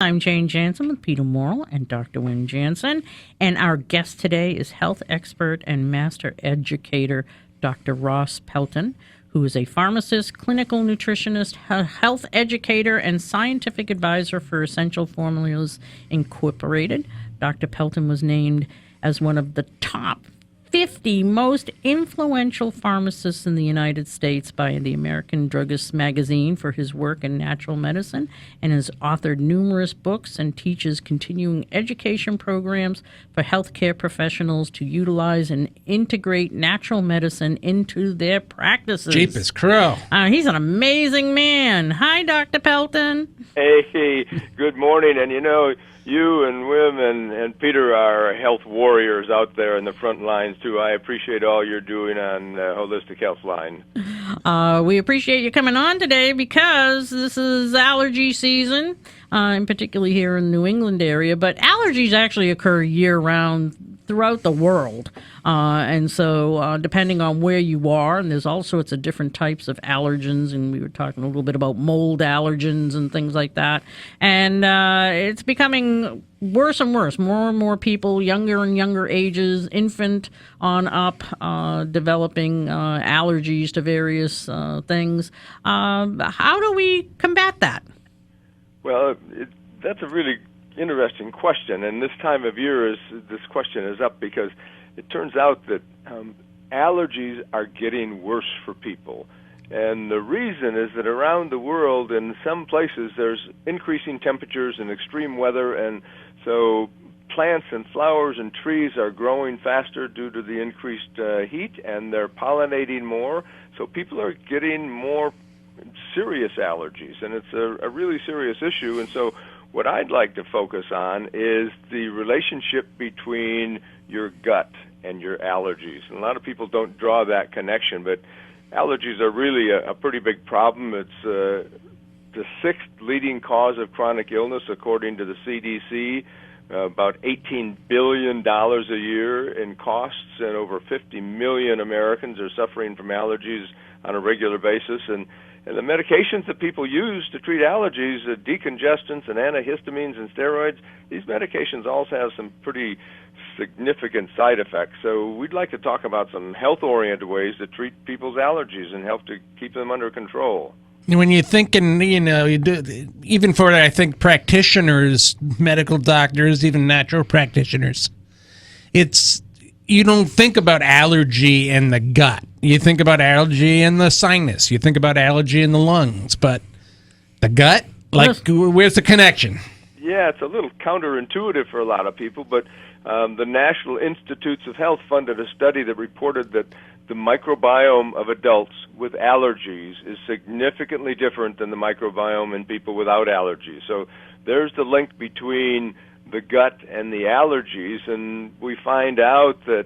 I'm Jane Jansen with Peter Morrell and Dr. Wim Jansen. And our guest today is health expert and master educator, Dr. Ross Pelton, who is a pharmacist, clinical nutritionist, health educator, and scientific advisor for Essential Formulas Incorporated. Dr. Pelton was named as one of the top 50 most influential pharmacists in the United States by the American Druggist magazine for his work in natural medicine, and has authored numerous books and teaches continuing education programs for healthcare professionals to utilize and integrate natural medicine into their practices. Jeepers crow. He's an amazing man. Hi, Dr. Pelton. Hey, good morning. And you and Wim and Peter are health warriors out there in the front lines, too. I appreciate all you're doing on Holistic Healthline. We appreciate you coming on today because this is allergy season, and particularly here in the New England area. But allergies actually occur year-round throughout the world. And so depending on where you are, and there's all sorts of different types of allergens, and we were talking a little bit about mold allergens and things like that. And it's becoming worse and worse. More and more people, younger and younger ages, infant on up, developing allergies to various things. How do we combat that? Well, that's a really interesting question, and this time of year this question is up because it turns out that allergies are getting worse for people. And the reason is that around the world, in some places, there's increasing temperatures and extreme weather, and so plants and flowers and trees are growing faster due to the increased heat, and they're pollinating more, so people are getting more serious allergies, and it's a really serious issue. And so what I'd like to focus on is the relationship between your gut and your allergies. And a lot of people don't draw that connection, but allergies are really a pretty big problem. It's the sixth leading cause of chronic illness, according to the CDC. About $18 billion a year in costs, and over 50 million Americans are suffering from allergies on a regular basis. And the medications that people use to treat allergies, decongestants and antihistamines and steroids, these medications also have some pretty significant side effects. So we'd like to talk about some health-oriented ways to treat people's allergies and help to keep them under control. When you're thinking, even for, I think, practitioners, medical doctors, even natural practitioners, you don't think about allergy in the gut. You think about allergy in the sinus. You think about allergy in the lungs. But the gut, where's the connection? Yeah, it's a little counterintuitive for a lot of people, but the National Institutes of Health funded a study that reported that the microbiome of adults with allergies is significantly different than the microbiome in people without allergies. So there's the link between the gut and the allergies, and we find out that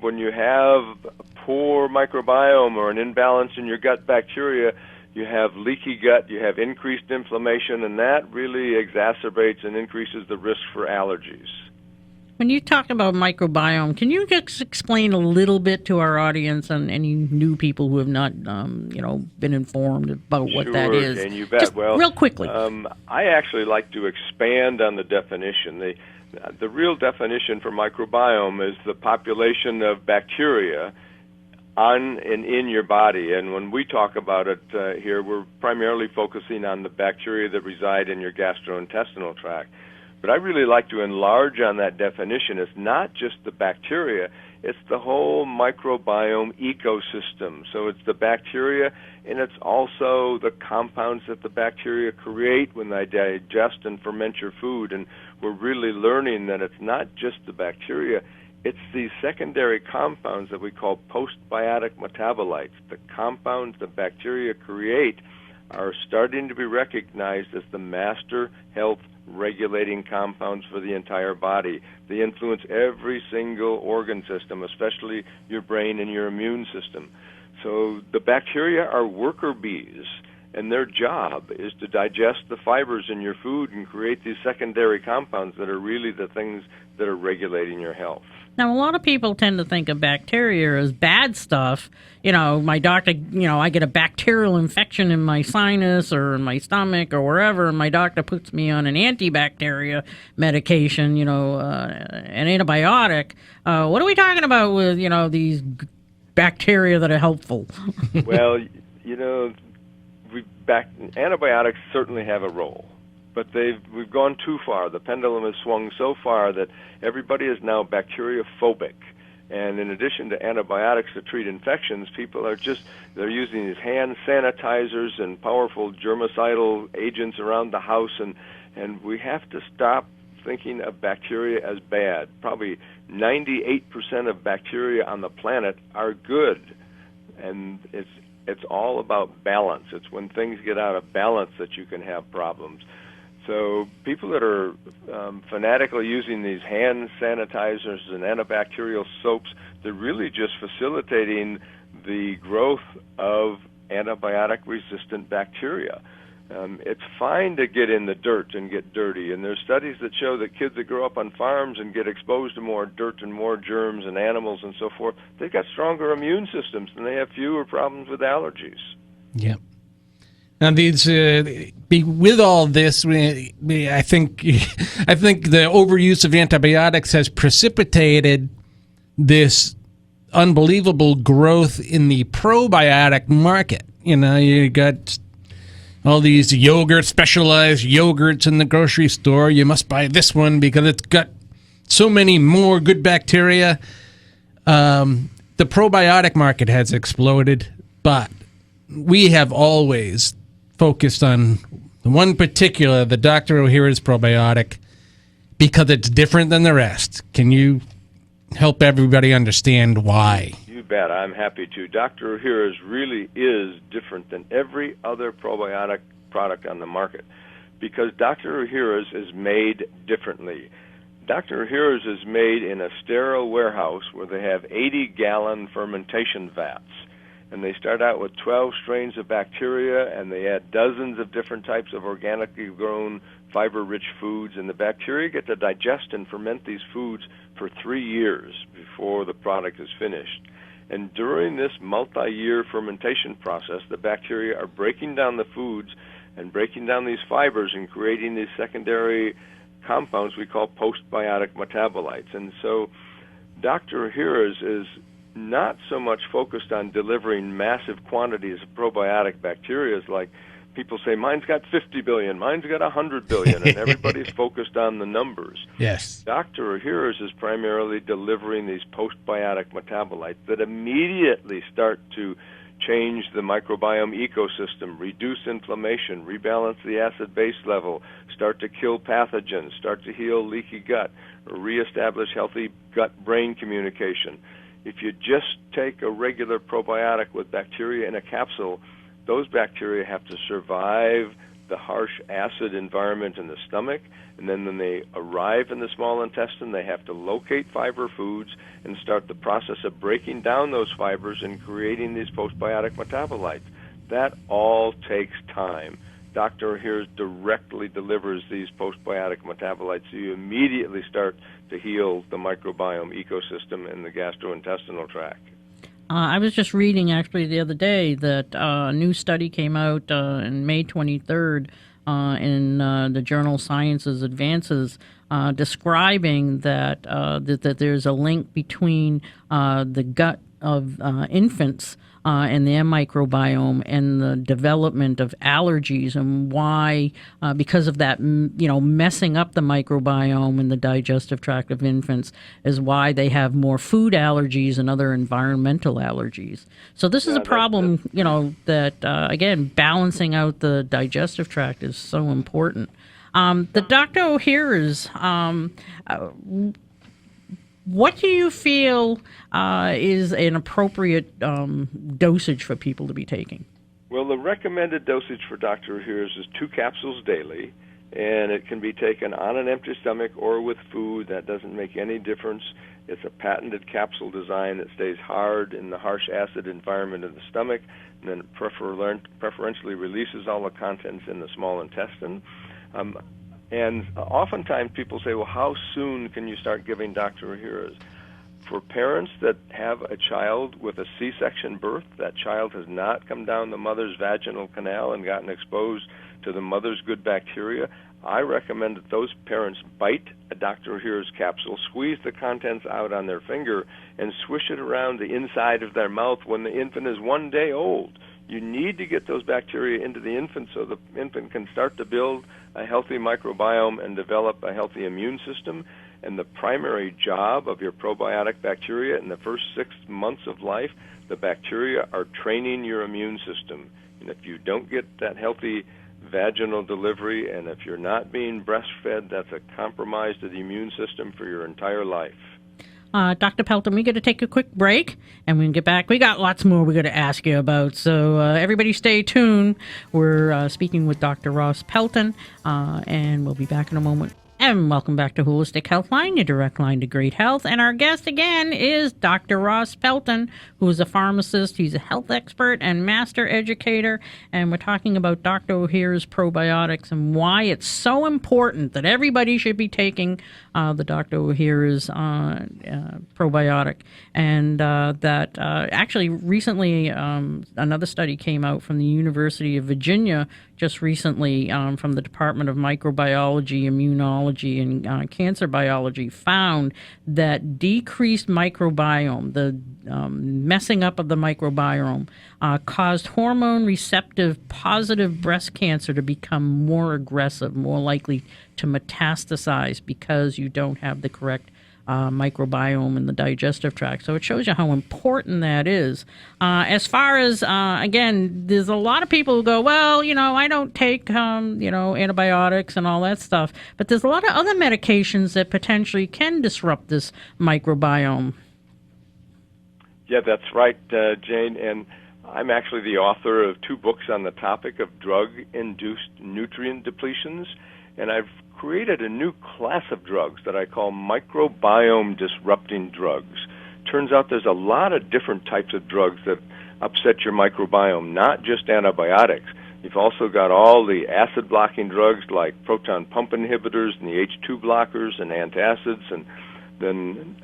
when you have a poor microbiome or an imbalance in your gut bacteria, you have leaky gut, you have increased inflammation, and that really exacerbates and increases the risk for allergies. When you talk about microbiome, can you just explain a little bit to our audience and any new people who have not, been informed about what that is? Sure, and you bet. Just real quickly. I actually like to expand on the definition. The real definition for microbiome is the population of bacteria on and in your body. And when we talk about it here, we're primarily focusing on the bacteria that reside in your gastrointestinal tract. But I really like to enlarge on that definition. It's not just the bacteria, it's the whole microbiome ecosystem. So it's the bacteria, and it's also the compounds that the bacteria create when they digest and ferment your food. And we're really learning that it's not just the bacteria, it's these secondary compounds that we call postbiotic metabolites. The compounds that bacteria create are starting to be recognized as the master health regulating compounds for the entire body. They influence every single organ system, especially your brain and your immune system. So the bacteria are worker bees, and their job is to digest the fibers in your food and create these secondary compounds that are really the things that are regulating your health. Now, a lot of people tend to think of bacteria as bad stuff. My doctor, I get a bacterial infection in my sinus or in my stomach or wherever, and my doctor puts me on an antibacteria medication, an antibiotic. What are we talking about with, these bacteria that are helpful? Well, antibiotics certainly have a role, but we've gone too far. The pendulum has swung so far that everybody is now bacteriophobic. And in addition to antibiotics to treat infections, people they're using these hand sanitizers and powerful germicidal agents around the house, and we have to stop thinking of bacteria as bad. Probably 98% of bacteria on the planet are good, and it's all about balance. It's when things get out of balance that you can have problems. So people that are fanatically using these hand sanitizers and antibacterial soaps, they're really just facilitating the growth of antibiotic-resistant bacteria. It's fine to get in the dirt and get dirty, and there's studies that show that kids that grow up on farms and get exposed to more dirt and more germs and animals and so forth, they've got stronger immune systems and they have fewer problems with allergies. Yeah. Now, with all this, I think the overuse of antibiotics has precipitated this unbelievable growth in the probiotic market. You got all these specialized yogurts in the grocery store. You must buy this one because it's got so many more good bacteria. The probiotic market has exploded, but we have always focused on the one particular, the Dr. Ohhira's probiotic, because it's different than the rest. Can you help everybody understand why? You bet. I'm happy to. Dr. Ohhira's really is different than every other probiotic product on the market because Dr. Ohhira's is made differently. Dr. Ohhira's is made in a sterile warehouse where they have 80-gallon fermentation vats. And they start out with 12 strains of bacteria, and they add dozens of different types of organically grown, fiber-rich foods. And the bacteria get to digest and ferment these foods for 3 years before the product is finished. And during this multi-year fermentation process, the bacteria are breaking down the foods and breaking down these fibers and creating these secondary compounds we call postbiotic metabolites. And so Dr. Ohhira's is not so much focused on delivering massive quantities of probiotic bacteria like people say, mine's got 50 billion, mine's got 100 billion, and everybody's focused on the numbers. Yes. Dr. Ohhira's is primarily delivering these postbiotic metabolites that immediately start to change the microbiome ecosystem, reduce inflammation, rebalance the acid-base level, start to kill pathogens, start to heal leaky gut, or reestablish healthy gut-brain communication. If you just take a regular probiotic with bacteria in a capsule, those bacteria have to survive the harsh acid environment in the stomach, and then when they arrive in the small intestine, they have to locate fiber foods and start the process of breaking down those fibers and creating these postbiotic metabolites. That all takes time. Dr. Ohhira's directly delivers these postbiotic metabolites, so you immediately start to heal the microbiome ecosystem in the gastrointestinal tract. I was just reading, actually, the other day that a new study came out on May 23rd in the journal Sciences Advances describing that there's a link between the gut of infants and their microbiome and the development of allergies, and why, because of that, messing up the microbiome and the digestive tract of infants is why they have more food allergies and other environmental allergies. So this is a problem, that, again, balancing out the digestive tract is so important. The Dr. Ohhira's, what do you feel is an appropriate dosage for people to be taking? Well, the recommended dosage for Dr. Ohhira's is 2 capsules daily, and it can be taken on an empty stomach or with food. That doesn't make any difference. It's a patented capsule design that stays hard in the harsh acid environment of the stomach, and then preferentially releases all the contents in the small intestine. And oftentimes people say, well, how soon can you start giving Dr. Ohhira's? For parents that have a child with a C-section birth, that child has not come down the mother's vaginal canal and gotten exposed to the mother's good bacteria, I recommend that those parents bite a Dr. Ohhira's capsule, squeeze the contents out on their finger, and swish it around the inside of their mouth when the infant is 1 day old. You need to get those bacteria into the infant so the infant can start to build a healthy microbiome and develop a healthy immune system. And the primary job of your probiotic bacteria in the first 6 months of life, the bacteria are training your immune system. And if you don't get that healthy vaginal delivery, and if you're not being breastfed, that's a compromise to the immune system for your entire life. Dr. Pelton, we got to take a quick break, and we can get back. We got lots more we got to ask you about, so everybody stay tuned. We're speaking with Dr. Ross Pelton, and we'll be back in a moment. And welcome back to Holistic Healthline, your direct line to great health. And our guest again is Dr. Ross Pelton, who is a pharmacist. He's a health expert and master educator. And we're talking about Dr. Ohhira's probiotics and why it's so important that everybody should be taking the Dr. Ohhira's probiotic. And that actually recently another study came out from the University of Virginia just recently from the Department of Microbiology, Immunology, and Cancer Biology found that decreased microbiome, the messing up of the microbiome, caused hormone receptive positive breast cancer to become more aggressive, more likely to metastasize because you don't have the correct microbiome in the digestive tract. So it shows you how important that is. As far as, again, there's a lot of people who go, well, I don't take, antibiotics and all that stuff. But there's a lot of other medications that potentially can disrupt this microbiome. Yeah, that's right, Jane. And I'm actually the author of 2 books on the topic of drug-induced nutrient depletions. And I've created a new class of drugs that I call microbiome-disrupting drugs. Turns out there's a lot of different types of drugs that upset your microbiome, not just antibiotics. You've also got all the acid-blocking drugs like proton pump inhibitors and the H2 blockers and antacids, and then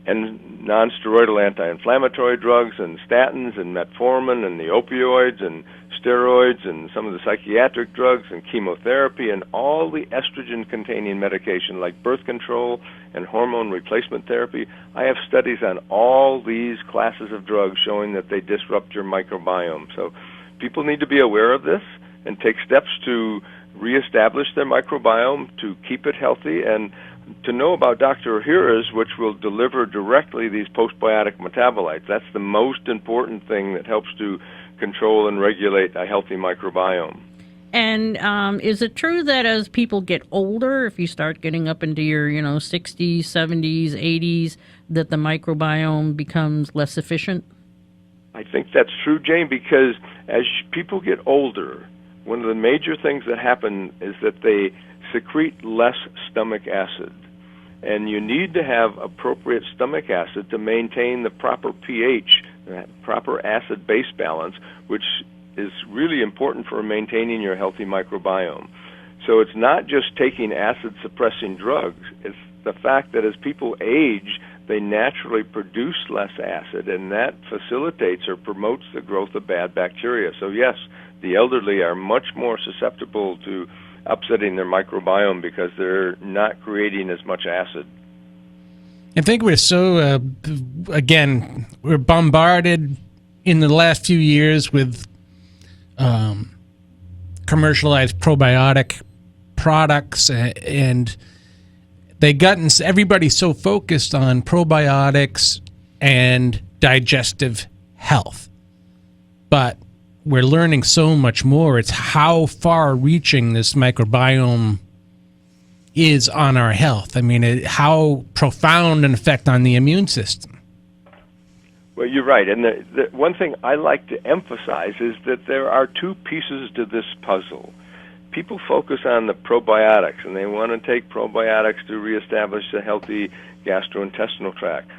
and non-steroidal anti-inflammatory drugs and statins and metformin and the opioids and steroids and some of the psychiatric drugs and chemotherapy and all the estrogen-containing medication like birth control and hormone replacement therapy. I have studies on all these classes of drugs showing that they disrupt your microbiome. So people need to be aware of this and take steps to reestablish their microbiome, to keep it healthy, and to know about Dr. Ohhira's, which will deliver directly these postbiotic metabolites. That's the most important thing that helps to control and regulate a healthy microbiome. And is it true that as people get older, if you start getting up into your 60s, 70s, 80s, that the microbiome becomes less efficient? I think that's true, Jane, because as people get older, one of the major things that happen is that they secrete less stomach acid. And you need to have appropriate stomach acid to maintain the proper pH, proper acid-base balance, which is really important for maintaining your healthy microbiome. So it's not just taking acid-suppressing drugs. It's the fact that as people age, they naturally produce less acid, and that facilitates or promotes the growth of bad bacteria. So yes, the elderly are much more susceptible to upsetting their microbiome because they're not creating as much acid. I think we're so, again, we're bombarded in the last few years with commercialized probiotic products, and everybody's so focused on probiotics and digestive health. But we're learning so much more. It's how far-reaching this microbiome is on our health. I mean, how profound an effect on the immune system. Well, you're right. And the one thing I like to emphasize is that there are 2 pieces to this puzzle. people focus on the probiotics, and they want to take probiotics to reestablish a healthy gastrointestinal tract.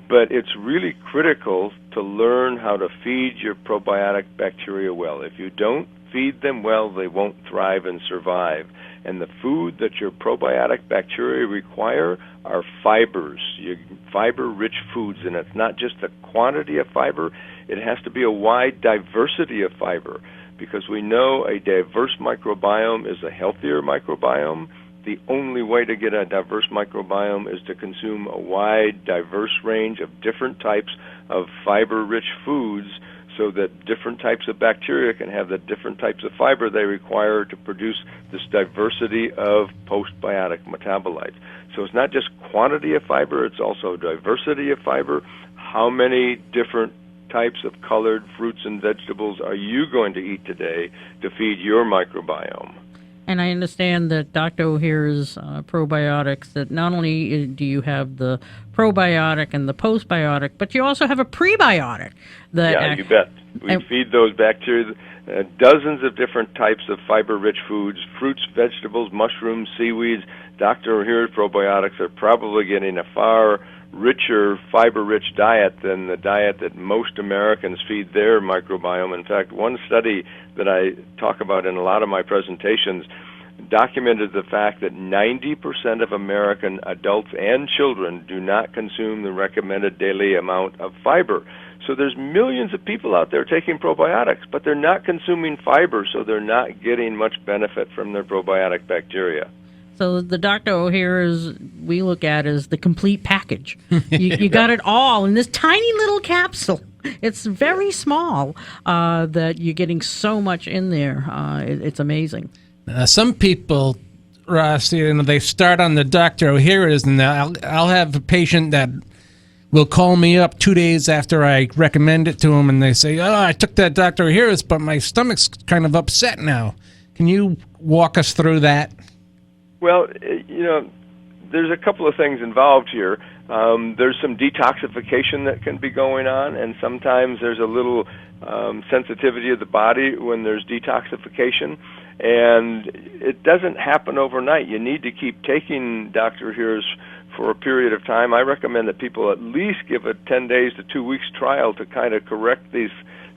But it's really critical to learn how to feed your probiotic bacteria well. If you don't feed them well, they won't thrive and survive. And the food that your probiotic bacteria require are fibers, fiber-rich foods. And it's not just the quantity of fiber, it has to be a wide diversity of fiber, because we know a diverse microbiome is a healthier microbiome. The only way to get a diverse microbiome is to consume a wide, diverse range of different types of fiber-rich foods, so that different types of bacteria can have the different types of fiber they require to produce this diversity of postbiotic metabolites. So it's not just quantity of fiber, it's also diversity of fiber. How many different types of colored fruits and vegetables are you going to eat today to feed your microbiome? And I understand that Dr. O'Hara's probiotics, that not only do you have the probiotic and the postbiotic, but you also have a prebiotic. Yeah, you bet. We feed those bacteria dozens of different types of fiber-rich foods, fruits, vegetables, mushrooms, seaweeds. Dr. O'Hara's probiotics are probably getting a far richer, fiber-rich diet than the diet that most Americans feed their microbiome. In fact, one study that I talk about in a lot of my presentations documented the fact that 90% of American adults and children do not consume the recommended daily amount of fiber. So there's millions of people out there taking probiotics, but they're not consuming fiber, so they're not getting much benefit from their probiotic bacteria. So the Dr. O'Hara's we look at as the complete package. You got it all in this tiny little capsule. It's very small that you're getting so much in there. It's amazing. Some people, Ross, they start on the Dr. O'Hara's, and I'll have a patient that will call me up 2 days after I recommend it to them, and they say, "Oh, I took that Dr. O'Hara's, but my stomach's kind of upset now." Can you walk us through that? Well, there's a couple of things involved here. There's some detoxification that can be going on, and sometimes there's a little sensitivity of the body when there's detoxification, and it doesn't happen overnight. You need to keep taking Dr. O'Hara's for a period of time. I recommend that people at least give a 10 days to 2 weeks trial to kind of correct these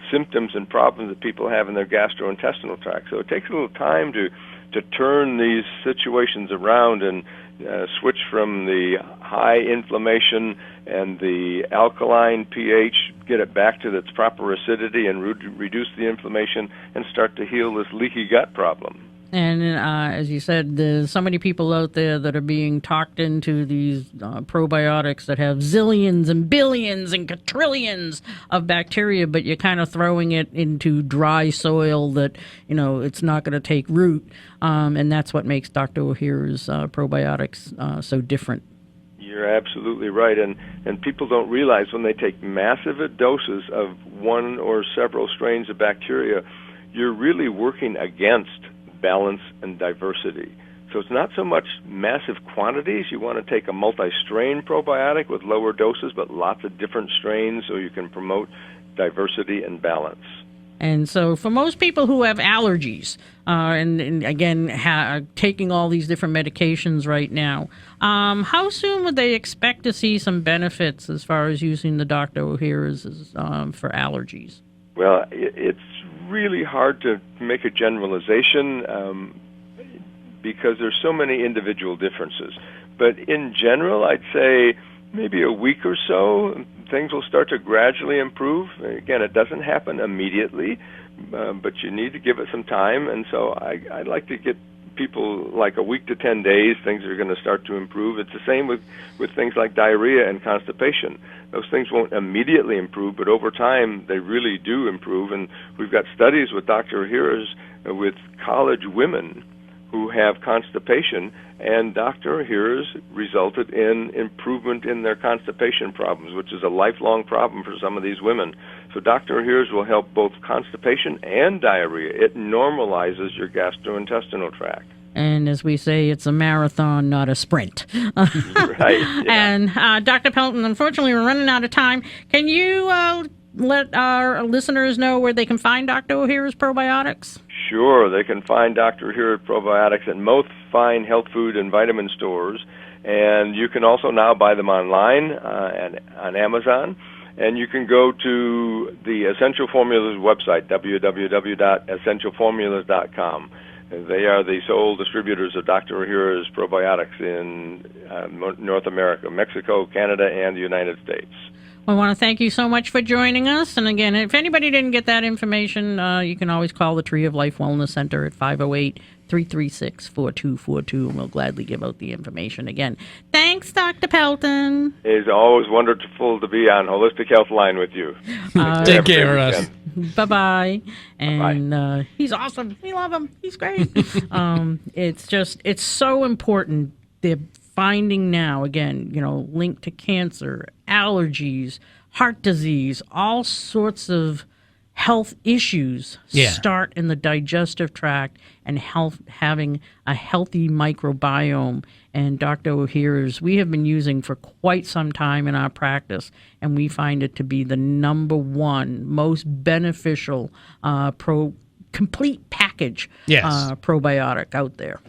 symptoms and problems that people have in their gastrointestinal tract. So it takes a little time to turn these situations around and switch from the high inflammation and the alkaline pH, get it back to its proper acidity and reduce the inflammation and start to heal this leaky gut problem. And as you said, there's so many people out there that are being talked into these probiotics that have zillions and billions and quadrillions of bacteria, but you're kind of throwing it into dry soil that, it's not going to take root. And that's what makes Dr. O'Hara's probiotics so different. You're absolutely right. And people don't realize when they take massive doses of one or several strains of bacteria, you're really working against balance and diversity. So it's not so much massive quantities. You want to take a multi-strain probiotic with lower doses, but lots of different strains so you can promote diversity and balance. And so for most people who have allergies, and again, taking all these different medications right now, how soon would they expect to see some benefits as far as using the Dr. O'Hara's for allergies? Well, it's really hard to make a generalization because there's so many individual differences. But in general, I'd say maybe a week or so, things will start to gradually improve. Again, it doesn't happen immediately, but you need to give it some time. And so I'd like to get people like a week to 10 days, things are going to start to improve. It's the same with things like diarrhea and constipation. Those things won't immediately improve, but over time they really do improve. And we've got studies with Dr. O'Hara's with college women who have constipation, and Dr. O'Hara's resulted in improvement in their constipation problems, which is a lifelong problem for some of these women. So Dr. O'Hara's will help both constipation and diarrhea. It normalizes your gastrointestinal tract. And as we say, it's a marathon, not a sprint. Right. Yeah. And Dr. Pelton, unfortunately, we're running out of time. Can you let our listeners know where they can find Dr. O'Hara's probiotics? Sure, they can find Dr. Here at Probiotics at most fine health food and vitamin stores, and you can also now buy them online and on Amazon. And you can go to the Essential Formulas website, www.essentialformulas.com. They are the sole distributors of Dr. Ohhira's probiotics in North America, Mexico, Canada, and the United States. I want to thank you so much for joining us. And again, if anybody didn't get that information, you can always call the Tree of Life Wellness Center at 508-336-4242, and we'll gladly give out the information again. Thanks, Dr. Pelton. It's always wonderful to be on Holistic Healthline with you. Take care, Russ. Bye-bye. And he's awesome. We love him. He's great. It's so important. They're finding now, again, linked to cancer, allergies, heart disease, all sorts of health issues start in the digestive tract and having a healthy microbiome. And Dr. Ohhira's, we have been using for quite some time in our practice, and we find it to be the number one most beneficial complete package probiotic out there.